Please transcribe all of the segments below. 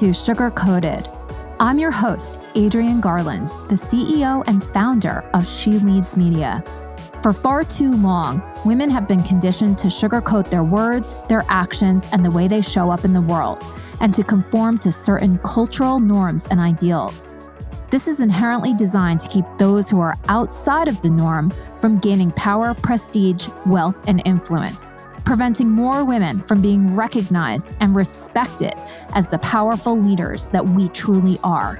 to Sugar Coated. I'm your host, Adrienne Garland, the CEO and founder of She Leads Media. For far too long, women have been conditioned to sugarcoat their words, their actions, and the way they show up in the world, and to conform to certain cultural norms and ideals. This is inherently designed to keep those who are outside of the norm from gaining power, prestige, wealth, and influence, preventing more women from being recognized and respected as the powerful leaders that we truly are.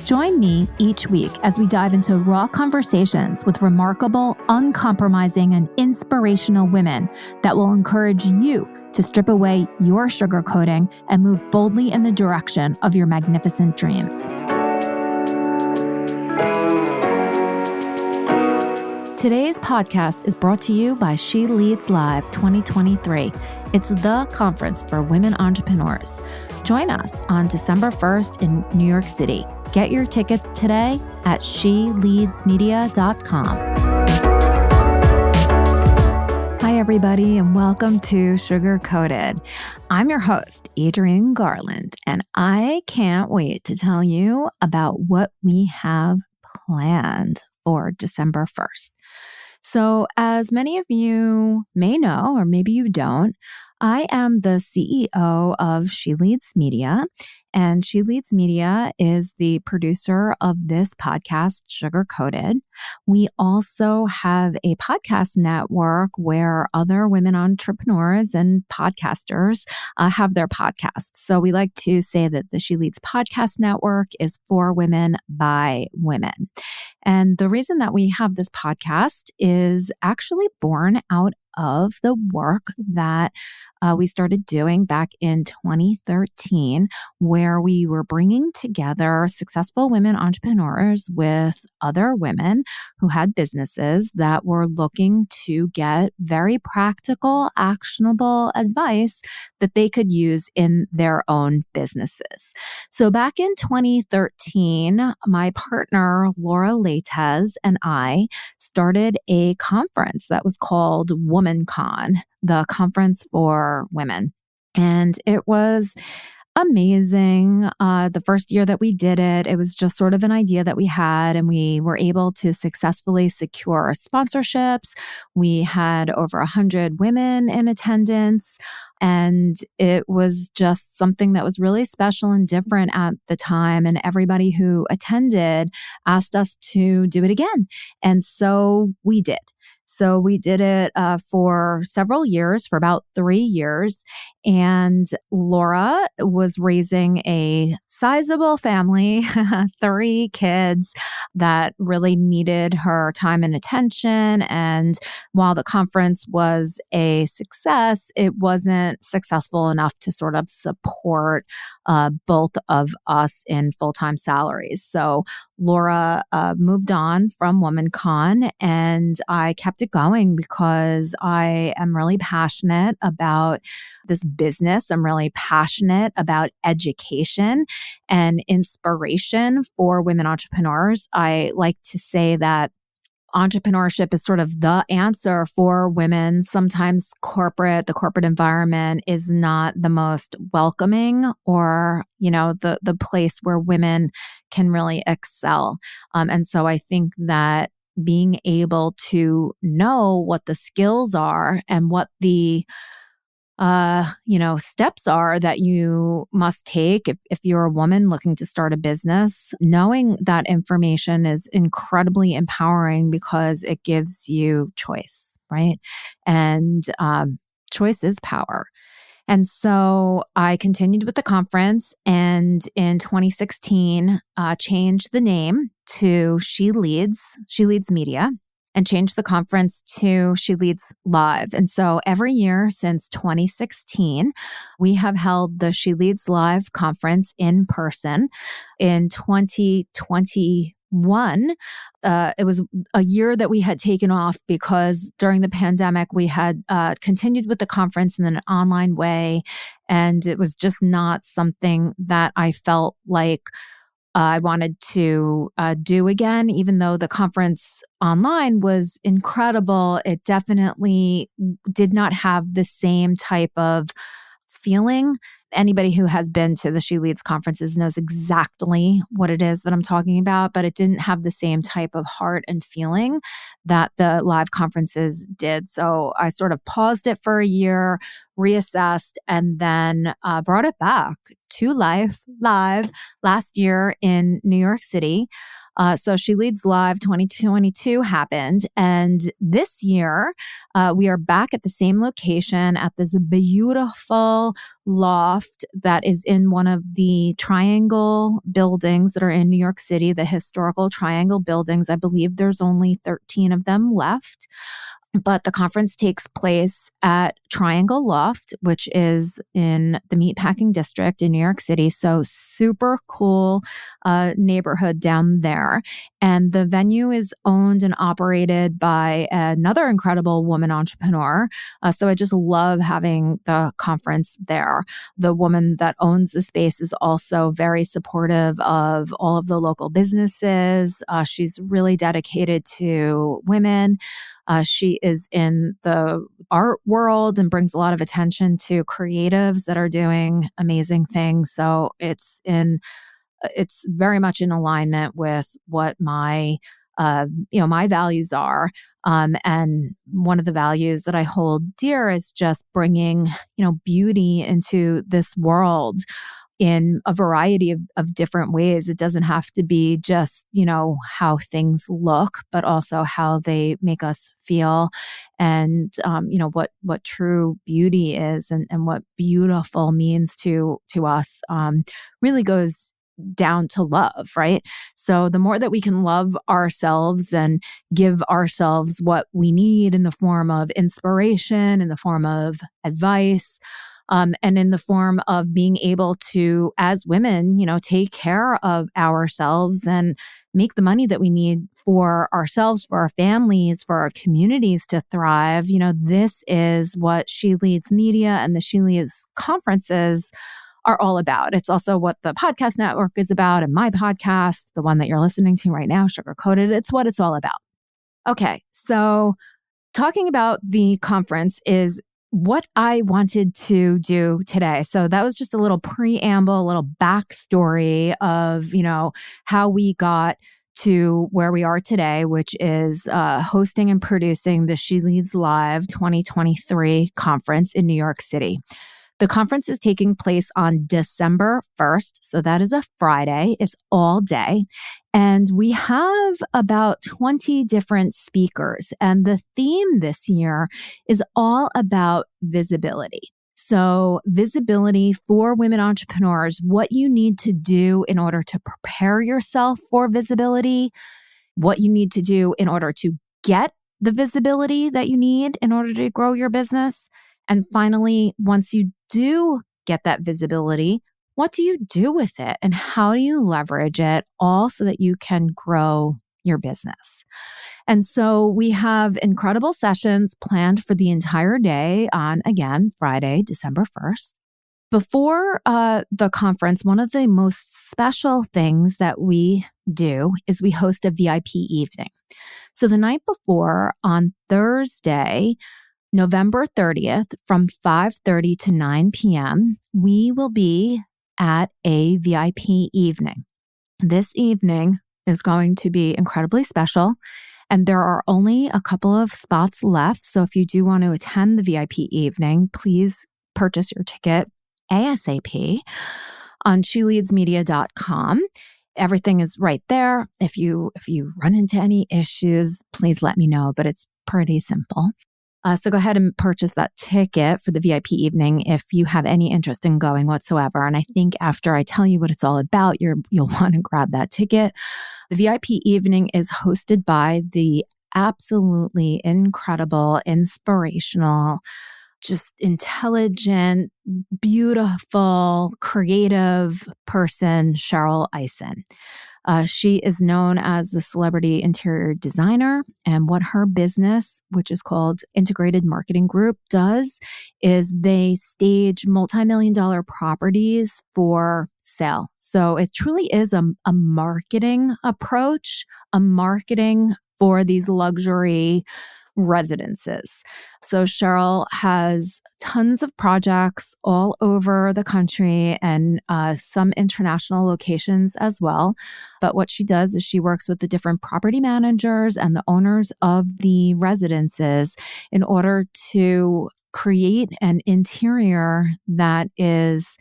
Join me each week as we dive into raw conversations with remarkable, uncompromising, and inspirational women that will encourage you to strip away your sugarcoating and move boldly in the direction of your magnificent dreams. Today's podcast is brought to you by She Leads Live 2023. It's the conference for women entrepreneurs. Join us on December 1st in New York City. Get your tickets today at sheleadsmedia.com. Hi, everybody, and welcome to Sugar Coated. I'm your host, Adrienne Garland, and I can't wait to tell you about what we have planned for December 1st. So, as many of you may know, or maybe you don't, I am the CEO of She Leads Media, and She Leads Media is the producer of this podcast, Sugar Coated. We also have a podcast network where other women entrepreneurs and podcasters have their podcasts. So we like to say that the She Leads podcast network is for women by women. And the reason that we have this podcast is actually born out of the work that we started doing back in 2013, where we were bringing together successful women entrepreneurs with other women who had businesses that were looking to get very practical, actionable advice that they could use in their own businesses. So back in 2013, my partner, Laura Lates, and I started a conference that was called WomanCon, the conference for women. And it was amazing. The first year that we did it, it was just sort of an idea that we had, and we were able to successfully secure sponsorships. We had over 100 women in attendance, and it was just something that was really special and different at the time. And everybody who attended asked us to do it again. And so we did. So we did it for several years, for about 3 years. And Laura was raising a sizable family, 3 kids that really needed her time and attention. And while the conference was a success, it wasn't successful enough to sort of support both of us in full-time salaries. So Laura moved on from WomanCon, and I kept it going because I am really passionate about this business. I'm really passionate about education and inspiration for women entrepreneurs. I like to say that entrepreneurship is sort of the answer for women. Sometimes the corporate environment is not the most welcoming or, the place where women can really excel. And so I think that being able to know what the skills are and what the steps are that you must take if you're a woman looking to start a business, knowing that information is incredibly empowering because it gives you choice, right? And choice is power. And so I continued with the conference, and in 2016, changed the name to She Leads Media, and changed the conference to She Leads Live. And so every year since 2016, we have held the She Leads Live conference in person. In 2021, it was a year that we had taken off because during the pandemic, we had continued with the conference in an online way. And it was just not something that I felt like I wanted to do again. Even though the conference online was incredible, it definitely did not have the same type of feeling Anybody who has been to the She Leads conferences knows exactly what it is that I'm talking about, but it didn't have the same type of heart and feeling that the live conferences did. So I sort of paused it for a year, reassessed, and then brought it back to life live last year in New York City. So She Leads Live 2022 happened. And this year, we are back at the same location at this beautiful loft that is in one of the Triangle buildings that are in New York City, the historical Triangle buildings. I believe there's only 13 of them left. But the conference takes place at Triangle Loft, which is in the Meatpacking District in New York City. So super cool neighborhood down there. And the venue is owned and operated by another incredible woman entrepreneur. So I just love having the conference there. The woman that owns the space is also very supportive of all of the local businesses. She's really dedicated to women. She is in the art world and brings a lot of attention to creatives that are doing amazing things. So it's very much in alignment with what my my values are. And one of the values that I hold dear is just bringing, beauty into this world in a variety of different ways. It doesn't have to be just, how things look, but also how they make us feel and, what true beauty is and what beautiful means to us, really goes down to love, right? So the more that we can love ourselves and give ourselves what we need in the form of inspiration, in the form of advice, and in the form of being able to, as women, take care of ourselves and make the money that we need for ourselves, for our families, for our communities to thrive. This is what She Leads Media and the She Leads conferences are all about. It's also what the podcast network is about, and my podcast, the one that you're listening to right now, Sugar Coated. It's what it's all about. Okay, so talking about the conference is what I wanted to do today. So that was just a little preamble, a little backstory of, how we got to where we are today, which is hosting and producing the She Leads Live 2023 conference in New York City. The conference is taking place on December 1st. So that is a Friday. It's all day. And we have about 20 different speakers. And the theme this year is all about visibility. So visibility for women entrepreneurs, what you need to do in order to prepare yourself for visibility, what you need to do in order to get the visibility that you need in order to grow your business. And finally, once you do get that visibility, what do you do with it and how do you leverage it all so that you can grow your business? And so we have incredible sessions planned for the entire day on, again, Friday, December 1st. Before the conference, one of the most special things that we do is we host a VIP evening. So the night before, on Thursday, November 30th, from 5:30 to 9 p.m., we will be at a VIP evening. This evening is going to be incredibly special, and there are only a couple of spots left. So if you do want to attend the VIP evening, please purchase your ticket ASAP on sheleadsmedia.com. Everything is right there. If you run into any issues, please let me know, but it's pretty simple. So go ahead and purchase that ticket for the VIP evening if you have any interest in going whatsoever. And I think after I tell you what it's all about, you'll want to grab that ticket. The VIP evening is hosted by the absolutely incredible, inspirational, just intelligent, beautiful, creative person, Cheryl Eisen. She is known as the celebrity interior designer, and what her business, which is called Integrated Marketing Group, does is they stage multimillion-dollar properties for sale. So it truly is a marketing approach, a marketing for these luxury residences. So Cheryl has tons of projects all over the country and some international locations as well. But what she does is she works with the different property managers and the owners of the residences in order to create an interior that is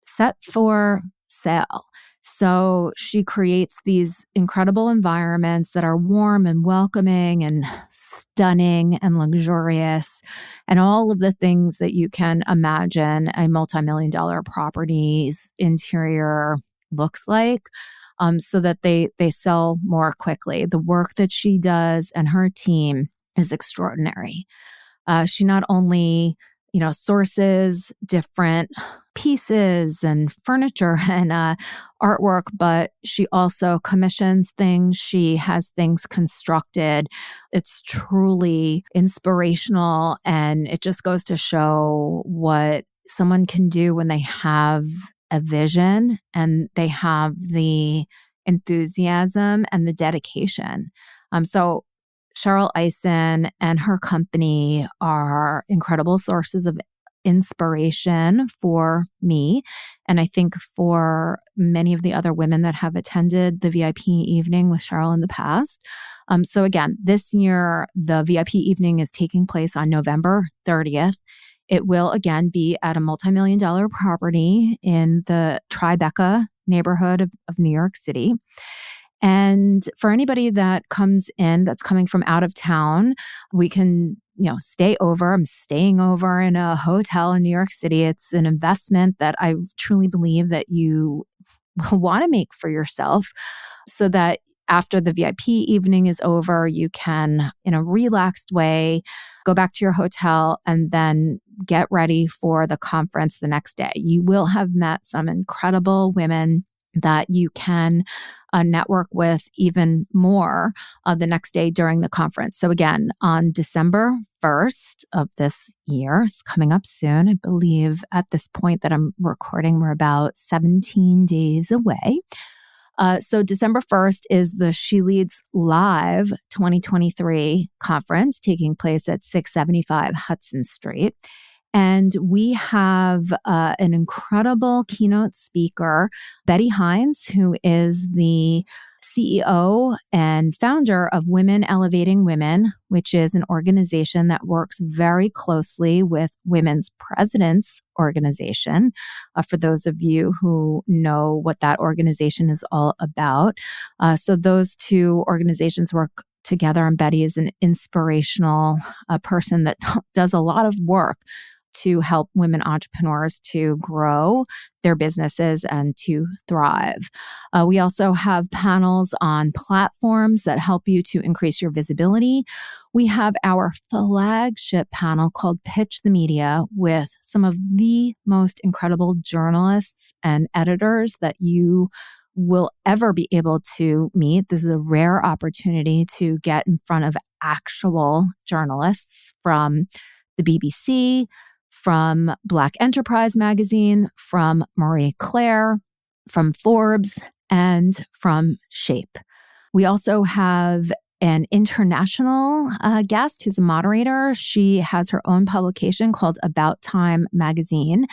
set for sale. So she creates these incredible environments that are warm and welcoming and stunning and luxurious and all of the things that you can imagine a multimillion-dollar property's interior looks like, so that they sell more quickly. The work that she does and her team is extraordinary. She not only sources different pieces and furniture and artwork, but she also commissions things. She has things constructed. It's truly inspirational. And it just goes to show what someone can do when they have a vision and they have the enthusiasm and the dedication. So Cheryl Eisen and her company are incredible sources of inspiration for me. And I think for many of the other women that have attended the VIP evening with Cheryl in the past. So again, this year, the VIP evening is taking place on November 30th. It will again be at a multimillion-dollar property in the Tribeca neighborhood of New York City. And for anybody that comes in, that's coming from out of town, we can, stay over. I'm staying over in a hotel in New York City. It's an investment that I truly believe that you want to make for yourself so that after the VIP evening is over, you can, in a relaxed way, go back to your hotel and then get ready for the conference the next day. You will have met some incredible women that you can network with even more the next day during the conference. So again, on December 1st of this year, it's coming up soon. I believe at this point that I'm recording, we're about 17 days away. So December 1st is the She Leads Live 2023 conference taking place at 675 Hudson Street. And we have an incredible keynote speaker, Betty Hines, who is the CEO and founder of Women Elevating Women, which is an organization that works very closely with Women's Presidents Organization. For those of you who know what that organization is all about. So those two organizations work together, and Betty is an inspirational person that does a lot of work to help women entrepreneurs to grow their businesses and to thrive. We also have panels on platforms that help you to increase your visibility. We have our flagship panel called Pitch the Media with some of the most incredible journalists and editors that you will ever be able to meet. This is a rare opportunity to get in front of actual journalists from the BBC, from Black Enterprise magazine, from Marie Claire, from Forbes, and from Shape. We also have an international guest who's a moderator. She has her own publication called About Time magazine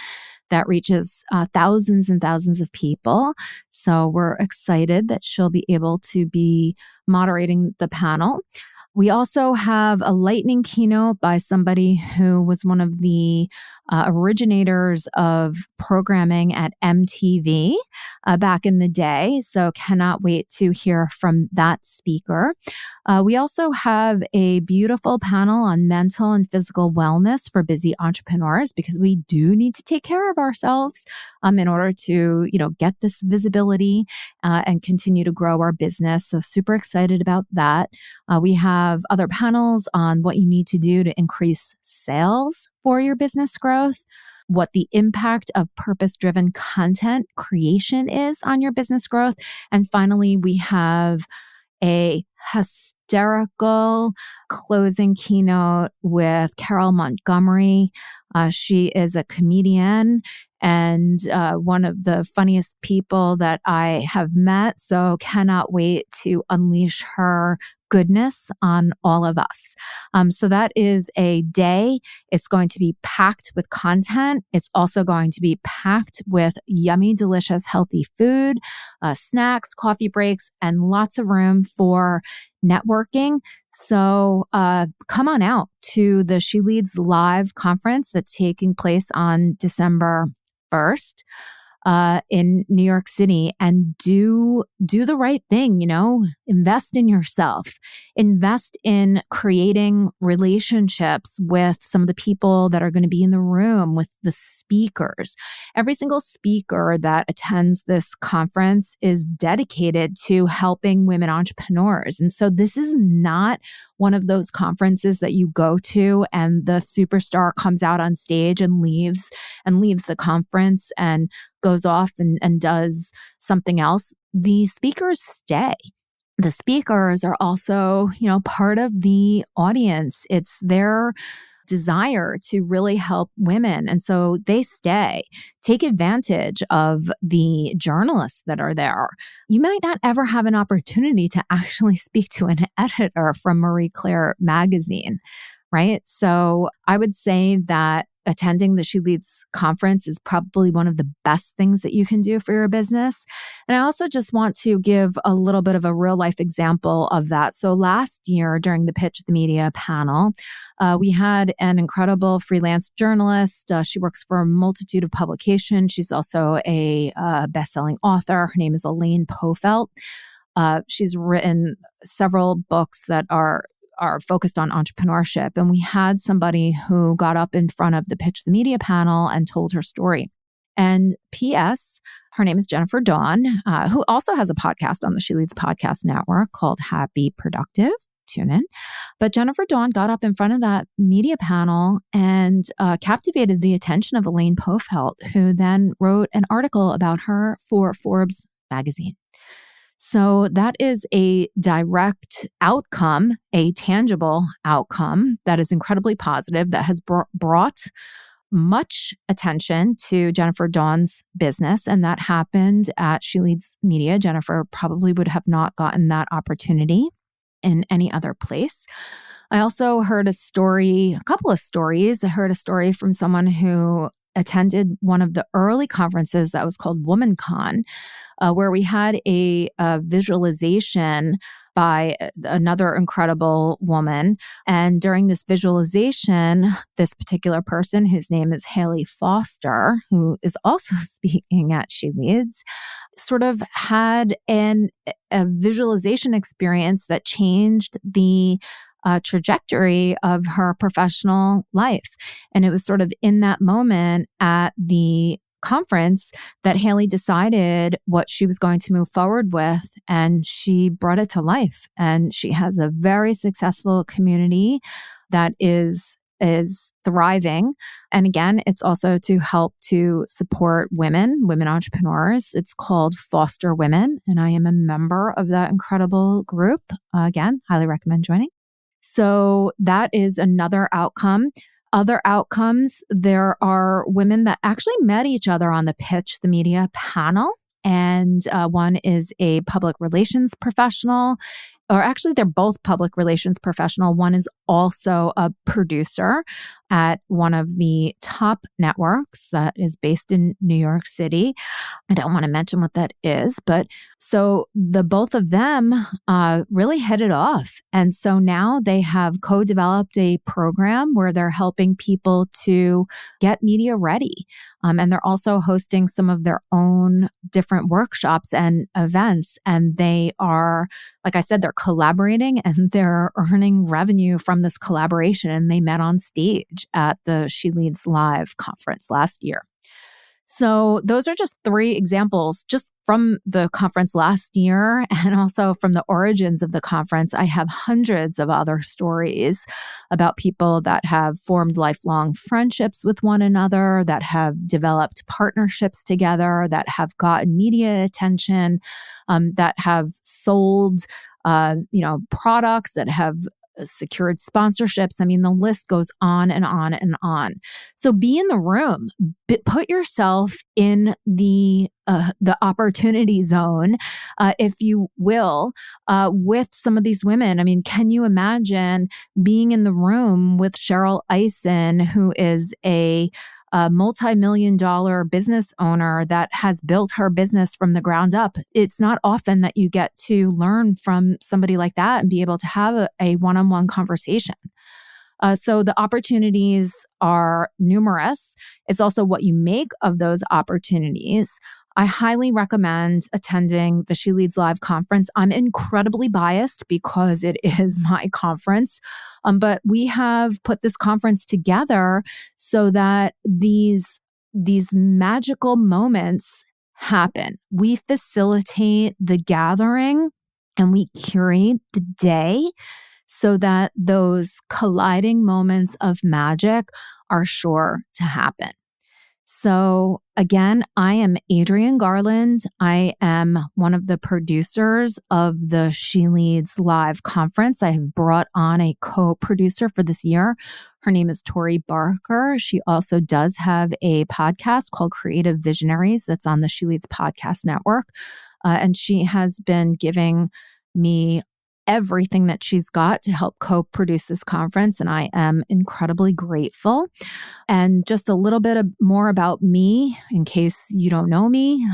that reaches thousands and thousands of people. So we're excited that she'll be able to be moderating the panel. We also have a lightning keynote by somebody who was one of the originators of programming at MTV back in the day. So cannot wait to hear from that speaker. We also have a beautiful panel on mental and physical wellness for busy entrepreneurs, because we do need to take care of ourselves in order to, get this visibility and continue to grow our business. So super excited about that. We have other panels on what you need to do to increase sales for your business growth, what the impact of purpose-driven content creation is on your business growth. And finally, we have a hysterical closing keynote with Carole Montgomery. She is a comedian and one of the funniest people that I have met. So cannot wait to unleash her goodness on all of us. So that is a day. It's going to be packed with content. It's also going to be packed with yummy, delicious, healthy food, snacks, coffee breaks, and lots of room for networking. So come on out to the She Leads Live conference that's taking place on December 1st. In New York City, and do the right thing, invest in yourself, invest in creating relationships with some of the people that are going to be in the room, with the speakers. Every single speaker that attends this conference is dedicated to helping women entrepreneurs. And so this is not one of those conferences that you go to and the superstar comes out on stage and leaves the conference and goes off and does something else. The speakers stay. The speakers are also, part of the audience. It's their desire to really help women. And so they stay. Take advantage of the journalists that are there. You might not ever have an opportunity to actually speak to an editor from Marie Claire magazine, right? So I would say that attending the She Leads conference is probably one of the best things that you can do for your business. And I also just want to give a little bit of a real life example of that. So last year during the Pitch the Media panel, we had an incredible freelance journalist. She works for a multitude of publications. She's also a best-selling author. Her name is Elaine Pofelt. She's written several books that are focused on entrepreneurship. And we had somebody who got up in front of the Pitch the Media panel and told her story. And P.S., her name is Jennifer Dawn, who also has a podcast on the She Leads podcast network called Happy Productive. Tune in. But Jennifer Dawn got up in front of that media panel and captivated the attention of Elaine Pofelt, who then wrote an article about her for Forbes magazine. So that is a direct outcome, a tangible outcome that is incredibly positive, that has brought much attention to Jennifer Dawn's business. And that happened at She Leads Media. Jennifer probably would have not gotten that opportunity in any other place. I also heard a couple of stories. I heard a story from someone who attended one of the early conferences that was called WomanCon, where we had a visualization by another incredible woman. And during this visualization, this particular person, whose name is Haley Foster, who is also speaking at She Leads, sort of had a visualization experience that changed the trajectory of her professional life. And it was sort of in that moment at the conference that Haley decided what she was going to move forward with, and she brought it to life. And she has a very successful community that is thriving. And again, it's also to help to support women entrepreneurs. It's called Foster Women, and I am a member of that incredible group. Again, highly recommend joining. So that is another outcome. Other outcomes, there are women that actually met each other on the Pitch the Media panel. And one is a public relations professional, or actually they're both public relations professional. One is also a producer at one of the top networks that is based in New York City. I don't want to mention what that is, but so the both of them really hit it off. And so now they have co-developed a program where they're helping people to get media ready. And they're also hosting some of their own different workshops and events. And they are, like I said, they're collaborating and they're earning revenue from this collaboration. And they met on stage at the She Leads Live conference last year. So those are just 3 examples just from the conference last year and also from the origins of the conference. I have hundreds of other stories about people that have formed lifelong friendships with one another, that have developed partnerships together, that have gotten media attention, that have sold products, that have secured sponsorships. I mean, the list goes on and on and on. So be in the room, put yourself in the opportunity zone, if you will, with some of these women. I mean, can you imagine being in the room with Cheryl Eisen, who is a multimillion-dollar business owner that has built her business from the ground up? It's not often that you get to learn from somebody like that and be able to have a one-on-one conversation. So the opportunities are numerous. It's also what you make of those opportunities. I highly recommend attending the She Leads Live conference. I'm incredibly biased because it is my conference, but we have put this conference together so that these magical moments happen. We facilitate the gathering and we curate the day so that those colliding moments of magic are sure to happen. So again, I am Adrienne Garland. I am one of the producers of the She Leads Live conference. I have brought on a co-producer for this year. Her name is Tori Barker. She also does have a podcast called Creative Visionaries that's on the She Leads podcast network. And she has been giving me everything that she's got to help co-produce this conference. And I am incredibly grateful. And just a little bit more about me, in case you don't know me,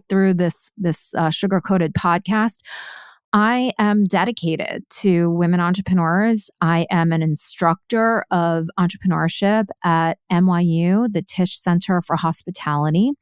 through this sugar-coated podcast. I am dedicated to women entrepreneurs. I am an instructor of entrepreneurship at NYU, the Tisch Center for Hospitality.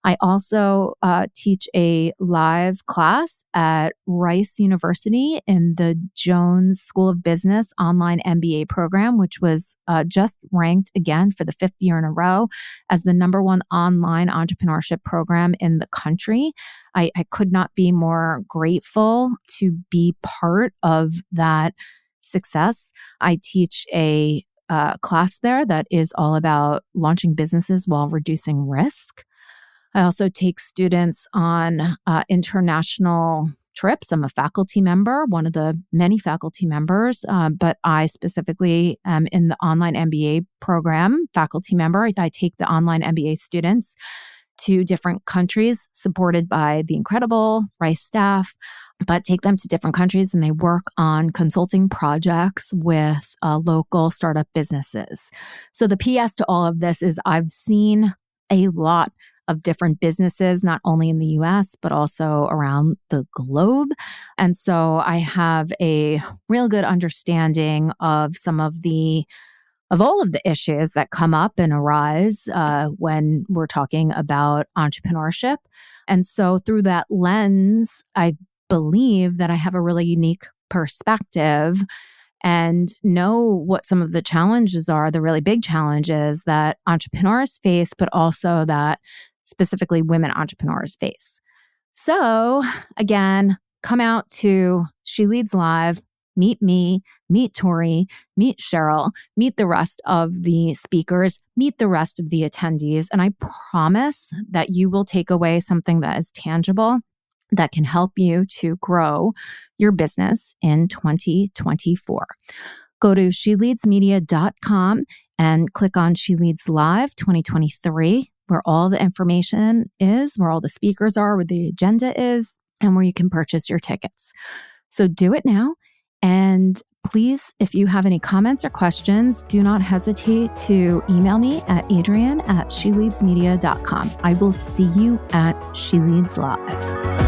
I also teach a live class at Rice University in the Jones School of Business online MBA program, which was just ranked again for the 5th year in a row as the #1 online entrepreneurship program in the country. I could not be more grateful to be part of that success. I teach a class there that is all about launching businesses while reducing risk. I also take students on international trips. I'm a faculty member, one of the many faculty members, but I specifically am in the online MBA program, faculty member. I take the online MBA students to different countries supported by the incredible Rice staff, but take them to different countries and they work on consulting projects with local startup businesses. So the PS to all of this is I've seen a lot of different businesses, not only in the US, but also around the globe. And so I have a real good understanding of all of the issues that come up and arise when we're talking about entrepreneurship. And so through that lens, I believe that I have a really unique perspective and know what some of the challenges are, the really big challenges that entrepreneurs face, but also that specifically women entrepreneurs face. So again, come out to She Leads Live, meet me, meet Tori, meet Cheryl, meet the rest of the speakers, meet the rest of the attendees. And I promise that you will take away something that is tangible that can help you to grow your business in 2024. Go to sheleadsmedia.com and click on She Leads Live 2023, where all the information is, where all the speakers are, where the agenda is, and where you can purchase your tickets. So do it now. And please, if you have any comments or questions, do not hesitate to email me at adrienne@sheleadsmedia.com. I will see you at She Leads Live.